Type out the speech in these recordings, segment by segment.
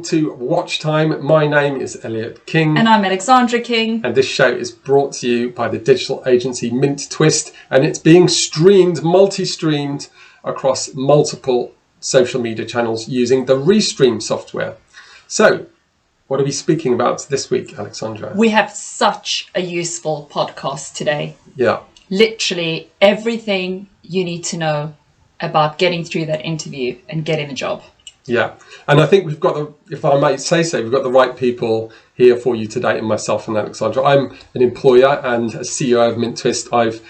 to Watchtime. My name is Elliot King. And I'm Alexandra King. And this show is brought to you by the digital agency Mint Twist. And it's being streamed, multi-streamed across multiple social media channels using the Restream software. So, what are we speaking about this week, Alexandra? We have such a useful podcast today. Yeah. Literally everything you need to know about getting through that interview and getting the job. Yeah. And I think we've got if I might say so, we've got the right people here for you today, and myself and Alexandra. I'm an employer and a CEO of Mint Twist. I've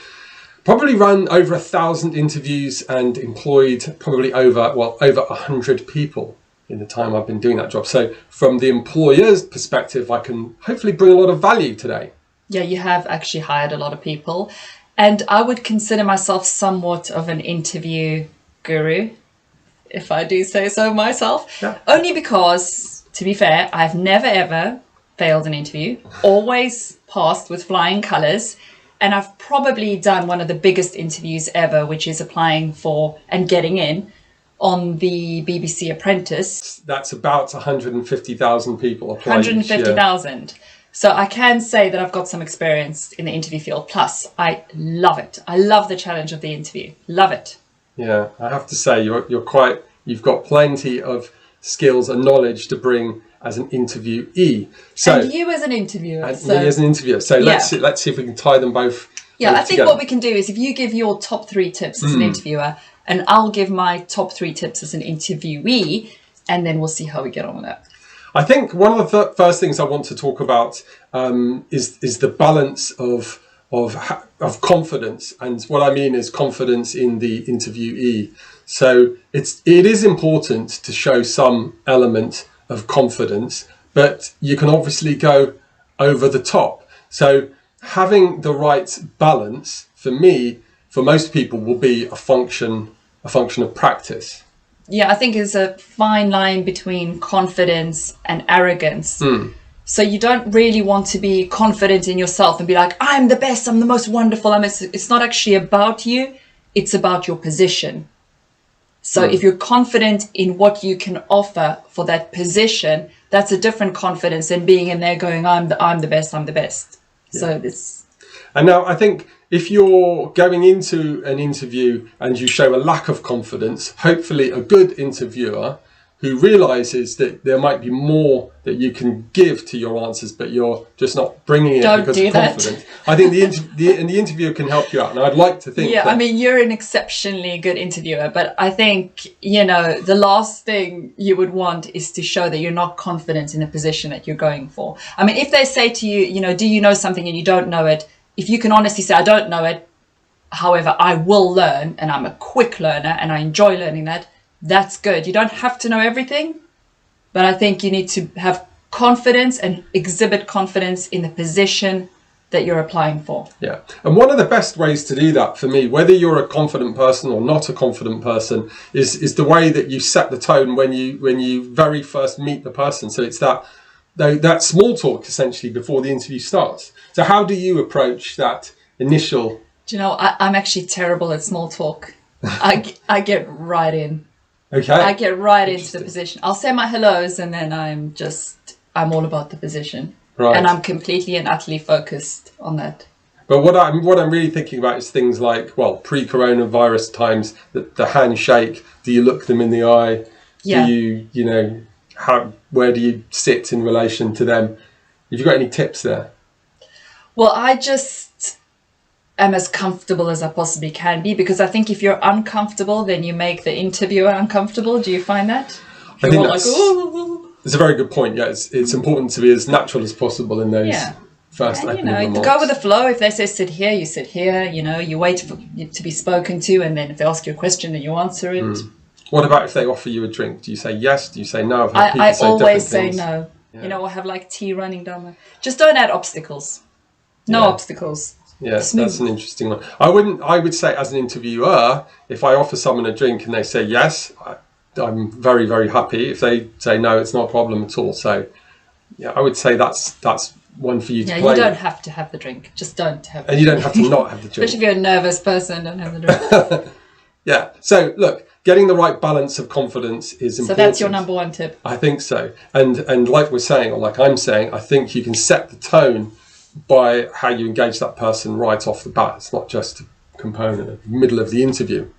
probably run over 1,000 interviews and employed probably over 100 people in the time I've been doing that job. So from the employer's perspective, I can hopefully bring a lot of value today. Yeah, you have actually hired a lot of people. And I would consider myself somewhat of an interview guru, if I do say so myself. Yeah. Only because, to be fair, I've never ever failed an interview, always passed with flying colours. And I've probably done one of the biggest interviews ever, which is applying for and getting in on the BBC Apprentice. That's about 150,000 people applying. 150,000. So I can say that I've got some experience in the interview field. Plus, I love it. I love the challenge of the interview. Love it. Yeah, I have to say you've got plenty of skills and knowledge to bring as an interviewee. So and you as an interviewer. And me as an interviewer. So let's see if we can tie them both. Yeah, I think together. what we can do is if you give your top 3 tips as an interviewer, and I'll give my top 3 tips as an interviewee, and then we'll see how we get on with that. I think one of the first things I want to talk about is the balance of confidence, and what I mean is confidence in the interviewee. So it is important to show some element of confidence, but you can obviously go over the top. So having the right balance, for most people, will be a function of practice. Yeah, I think there's a fine line between confidence and arrogance. So you don't really want to be confident in yourself and be like, I'm the best, I'm the most wonderful. It's not actually about you, it's about your position. So if you're confident in what you can offer for that position, that's a different confidence than being in there going, I'm the best, I'm the best. Yeah. So this. And now I think if you're going into an interview and you show a lack of confidence, hopefully a good interviewer who realizes that there might be more that you can give to your answers, but you're just not bringing it because of confidence. I think the interviewer can help you out, and I'd like to think. Yeah, I mean, you're an exceptionally good interviewer, but I think the last thing you would want is to show that you're not confident in the position that you're going for. I mean, if they say to you, do you know something and you don't know it? If you can honestly say, I don't know it, however, I will learn, and I'm a quick learner, and I enjoy learning that. That's good. You don't have to know everything, but I think you need to have confidence and exhibit confidence in the position that you're applying for. Yeah. And one of the best ways to do that for me, whether you're a confident person or not a confident person, is the way that you set the tone when you very first meet the person. So it's that small talk essentially before the interview starts. So how do you approach that initial? Do you know, I'm actually terrible at small talk. I get right in. Okay. I get right into the position. I'll say my hellos and then I'm all about the position. Right. And I'm completely and utterly focused on that. But what I'm really thinking about is things like, pre-coronavirus times, the handshake. Do you look them in the eye? Yeah. Do you, where do you sit in relation to them? Have you got any tips there? Well, I just am as comfortable as I possibly can be, because I think if you're uncomfortable, then you make the interviewer uncomfortable. Do you find that? I think it's a very good point. Yeah, it's important to be as natural as possible in those first opening remarks. Go with the flow. If they say sit here, you sit here. You wait for to be spoken to, and then if they ask you a question, then you answer it. What about if they offer you a drink? Do you say yes? Do you say no? I always say no. Yeah. Or have like tea running down there. Just don't add obstacles. No obstacles. Yes, that's an interesting one. I would say as an interviewer, if I offer someone a drink and they say yes, I'm very, very happy. If they say no, it's not a problem at all. So yeah, I would say that's one for you to play. Yeah, you don't have to have the drink. Just don't have. And you don't have to not have the drink. Especially if you're a nervous person, don't have the drink. Yeah. So look, getting the right balance of confidence is important. So that's your number one tip. I think so. And like we're saying, or like I'm saying, I think you can set the tone by how you engage that person right off the bat. It's not just a component in the middle of the interview.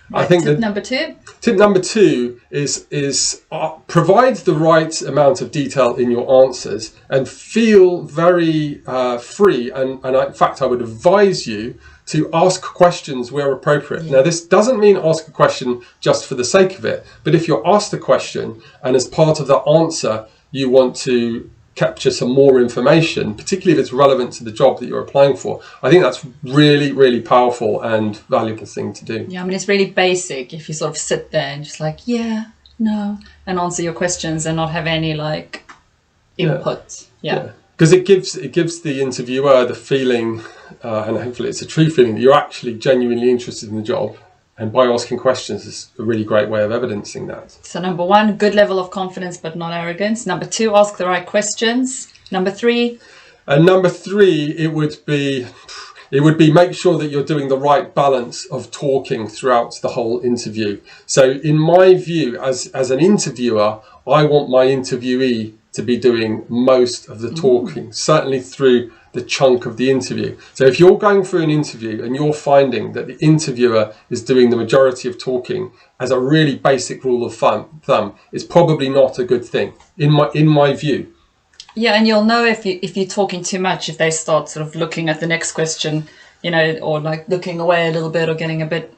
Right, I think tip number two. Tip number two is provide the right amount of detail in your answers and feel very free. And in fact, I would advise you to ask questions where appropriate. Yeah. Now, this doesn't mean ask a question just for the sake of it, but if you're asked a question and as part of the answer, you want to capture some more information, particularly if it's relevant to the job that you're applying for, I think that's really, really powerful and valuable thing to do. Yeah, I mean, it's really basic if you sort of sit there and just like, yeah, no, and answer your questions and not have any like input. Yeah. Because it gives the interviewer the feeling, and hopefully it's a true feeling, that you're actually genuinely interested in the job. And by asking questions is a really great way of evidencing that. So number one, good level of confidence, but not arrogance. Number two, ask the right questions. Number three. And number three, it would be make sure that you're doing the right balance of talking throughout the whole interview. So in my view, as an interviewer, I want my interviewee to be doing most of the talking, certainly through the chunk of the interview. So if you're going through an interview and you're finding that the interviewer is doing the majority of talking, as a really basic rule of thumb, it's probably not a good thing in my view. Yeah, and you'll know if you're talking too much, if they start sort of looking at the next question, or like looking away a little bit or getting a bit,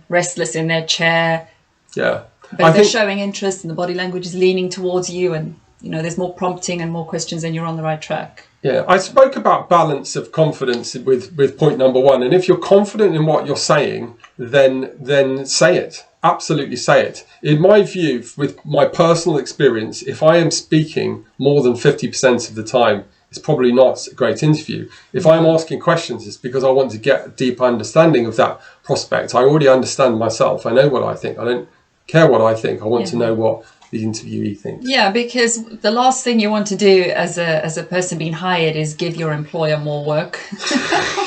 restless in their chair. Yeah. But if they're showing interest and the body language is leaning towards you and, there's more prompting and more questions, then you're on the right track. Yeah, I spoke about balance of confidence with point number one. And if you're confident in what you're saying, then say it. Absolutely say it. In my view, with my personal experience, if I am speaking more than 50% of the time, it's probably not a great interview. If I'm asking questions, it's because I want to get a deep understanding of that prospect. I already understand myself. I know what I think. I don't care what I think. I want to know what the interviewee thinks. Yeah, because the last thing you want to do as a person being hired is give your employer more work.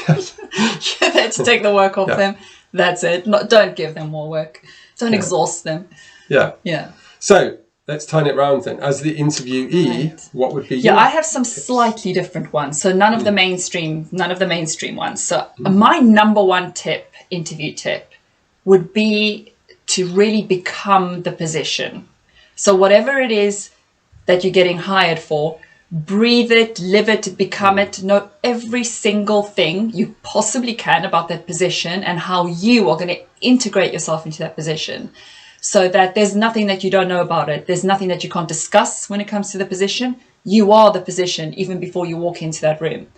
You're there to take the work off them. That's it. Don't give them more work. Don't exhaust them. Yeah. Yeah. So let's turn it round then. As the interviewee, what would be your I have some slightly different ones. So none of the mainstream ones. So my number one interview tip, would be to really become the position. So whatever it is that you're getting hired for, breathe it, live it, become it, know every single thing you possibly can about that position and how you are going to integrate yourself into that position, so that there's nothing that you don't know about it. There's nothing that you can't discuss when it comes to the position. You are the position even before you walk into that room.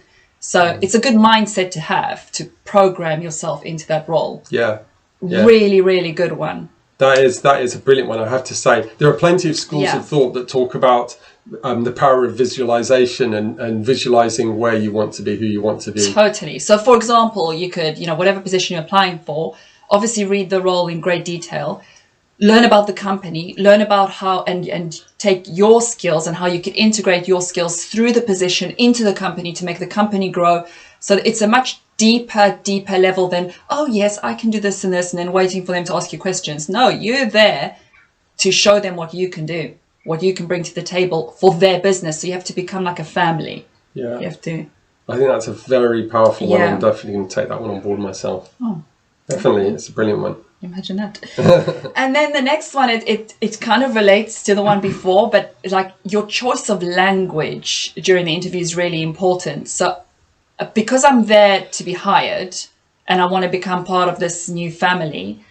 So it's a good mindset to have, to program yourself into that role. Yeah. Really, really good one. That is a brilliant one, I have to say. There are plenty of schools of thought that talk about the power of visualization and visualizing where you want to be, who you want to be. Totally. So, for example, you could, whatever position you're applying for, obviously read the role in great detail, learn about the company, learn about how and take your skills and how you can integrate your skills through the position into the company to make the company grow. So it's a much deeper level than, oh yes, I can do this and this, and then waiting for them to ask you questions. No, you're there to show them what you can do, what you can bring to the table for their business. So you have to become like a family. Yeah. You have to. I think that's a very powerful one. I'm definitely going to take that one on board myself. Oh. Definitely, it's a brilliant one. Imagine that. And then the next one, it kind of relates to the one before, but like your choice of language during the interview is really important. So because I'm there to be hired and I want to become part of this new family,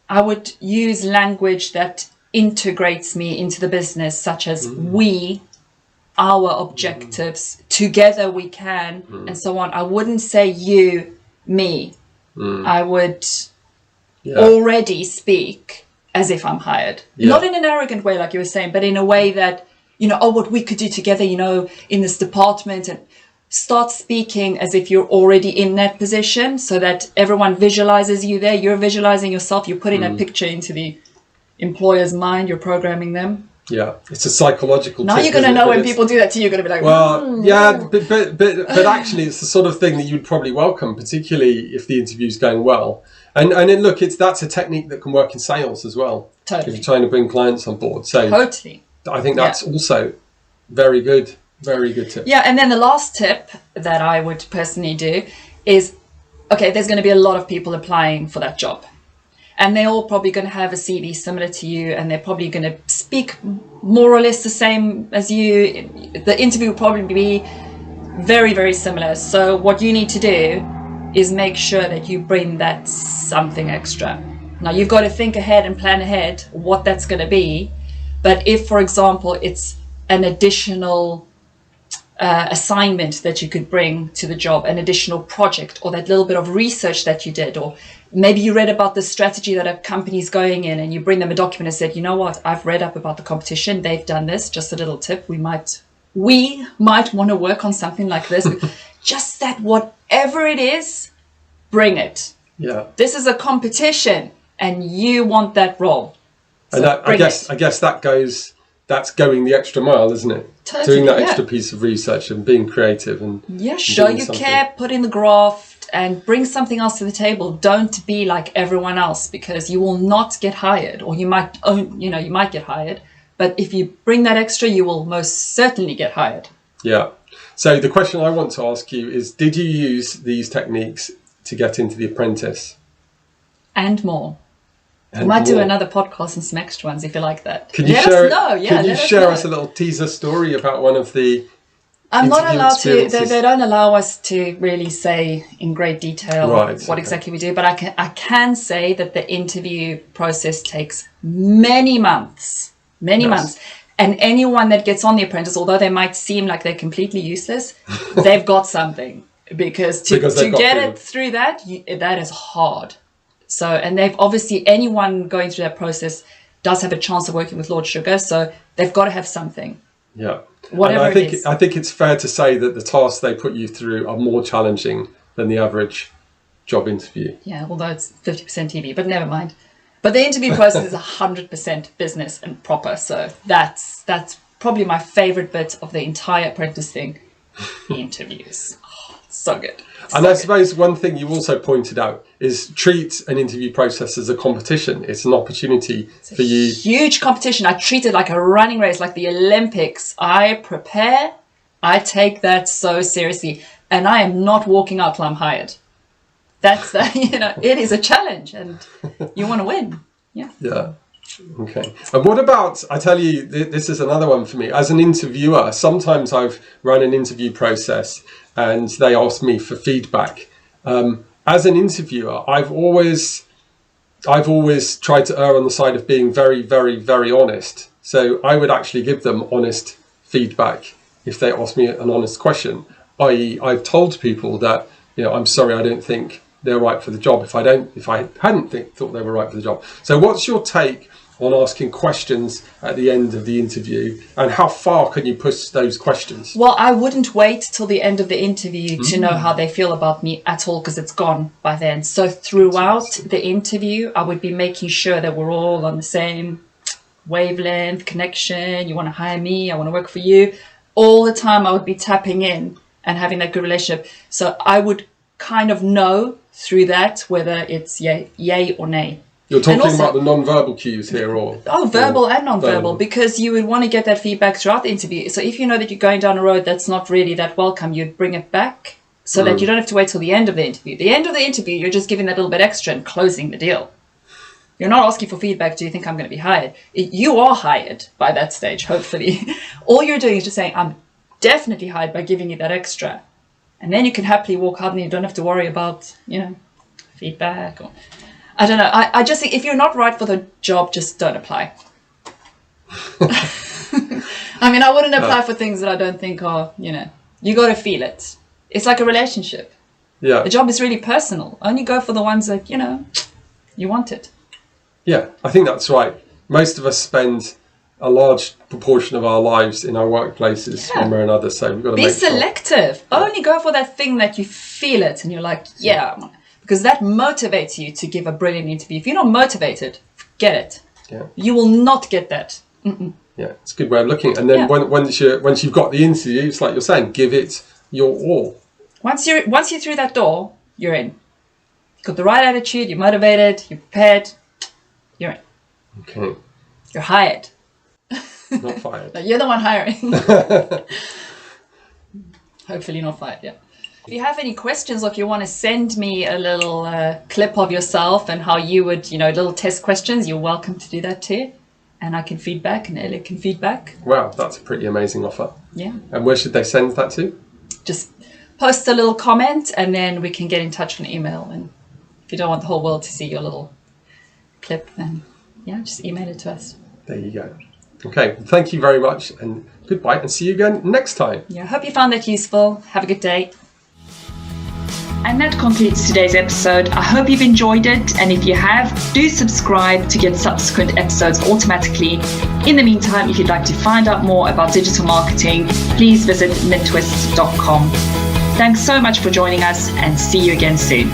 I would use language that integrates me into the business, such as we, our objectives, together we can, and so on. I wouldn't say you, me. I would already speak as if I'm hired. Not in an arrogant way, like you were saying, but in a way that, what we could do together, in this department, and start speaking as if you're already in that position, so that everyone visualizes you there. You're visualizing yourself. You're putting that picture into the employer's mind. You're programming them. Yeah, it's a psychological. Now you're going to know when people do that to you. You're going to be like, but actually, it's the sort of thing that you'd probably welcome, particularly if the interview's going well. And then look, that's a technique that can work in sales as well. Totally. If you're trying to bring clients on board. So totally. I think that's also very good tip. Yeah, and then the last tip that I would personally do is, okay, there's going to be a lot of people applying for that job. And they're all probably going to have a CV similar to you, and they're probably going to speak more or less the same as you. The interview will probably be very, very similar. So what you need to do is make sure that you bring that something extra. Now, you've got to think ahead and plan ahead what that's going to be. But if, for example, it's an additional assignment that you could bring to the job, an additional project, or that little bit of research that you did, or maybe you read about the strategy that a company's going in and you bring them a document and said, you know what, I've read up about the competition, they've done this, just a little tip, we might want to work on something like this. Just that, whatever it is, bring it. Yeah. This is a competition and you want that role. So and I guess that's going the extra mile, isn't it? Totally, doing that extra piece of research and being creative and show you care, put in the graft, and bring something else to the table. Don't be like everyone else, because you will not get hired, or you might get hired, but if you bring that extra, you will most certainly get hired. Yeah. So the question I want to ask you is, did you use these techniques to get into The Apprentice? And more. We might do another podcast and some extra ones if you like that. Can you share us a little teaser story about one of the I'm not allowed to, they don't allow us to really say in great detail what exactly we do, but I can say that the interview process takes many months. And anyone that gets on The Apprentice, although they might seem like they're completely useless, they've got something. Because to get it through that is hard. So, and they've obviously, anyone going through that process does have a chance of working with Lord Sugar, so they've got to have something. Yeah. Whatever it is. I think it's fair to say that the tasks they put you through are more challenging than the average job interview. Yeah, although it's 50% TV, but never mind. But the interview process is 100% business and proper, so that's probably my favorite bit of the entire Apprentice thing. The interviews. Oh, so good. And I suppose one thing you also pointed out is treat an interview process as a competition. It's an opportunity for you. Huge competition. I treat it like a running race, like the Olympics. I prepare. I take that so seriously. And I am not walking out till I'm hired. That's, it is a challenge and you want to win. Yeah. Yeah. Okay. And what about, I tell you, this is another one for me. As an interviewer, sometimes I've run an interview process and they ask me for feedback. As an interviewer, I've always tried to err on the side of being very, very, very honest. So I would actually give them honest feedback if they ask me an honest question. I.e., I've told people that, I'm sorry, I don't think they're right for the job if I hadn't thought they were right for the job. So what's your take on asking questions at the end of the interview, and how far can you push those questions? Well, I wouldn't wait till the end of the interview to know how they feel about me at all, because it's gone by then. So throughout the interview, I would be making sure that we're all on the same wavelength, connection. You want to hire me, I want to work for you. All the time I would be tapping in and having that good relationship. So I would kind of know through that whether it's yay or nay. You're talking about the non-verbal cues here, or verbal and non-verbal, because you would want to get that feedback throughout the interview. So if you know that you're going down a road that's not really that welcome, you'd bring it back so that you don't have to wait till the end of the interview. The end of the interview, you're just giving that little bit extra and closing the deal. You're not asking for feedback. Do you think I'm going to be hired? You are hired by that stage, hopefully. All you're doing is just saying, I'm definitely hired by giving you that extra. And then you can happily walk out and you don't have to worry about, feedback or... I don't know. I just think if you're not right for the job, just don't apply. I mean, I wouldn't apply for things that I don't think are, you got to feel it. It's like a relationship. Yeah. The job is really personal. Only go for the ones that, you want it. Yeah, I think that's right. Most of us spend a large proportion of our lives in our workplaces one way or another. So we've got to be selective. Sure. Only go for that thing that you feel it and you're like, because that motivates you to give a brilliant interview. If you're not motivated, forget it. Yeah. You will not get that. Yeah, it's a good way of looking. And then once you've got the interview, it's like you're saying, give it your all. Once you're through that door, you're in. got the right attitude, you're motivated, you're prepared, you're in. Okay. You're hired. Not fired. No, you're the one hiring. Hopefully not fired, yeah. If you have any questions or if you want to send me a little clip of yourself and how you would, little test questions, you're welcome to do that too. And I can feedback and Elliot can feedback. Wow, that's a pretty amazing offer. Yeah. And where should they send that to? Just post a little comment and then we can get in touch on email. And if you don't want the whole world to see your little clip, then just email it to us. There you go. Okay, thank you very much and goodbye and see you again next time. Yeah, hope you found that useful. Have a good day. And that concludes today's episode. I hope you've enjoyed it. And if you have, do subscribe to get subsequent episodes automatically. In the meantime, if you'd like to find out more about digital marketing, please visit midtwist.com. Thanks so much for joining us and see you again soon.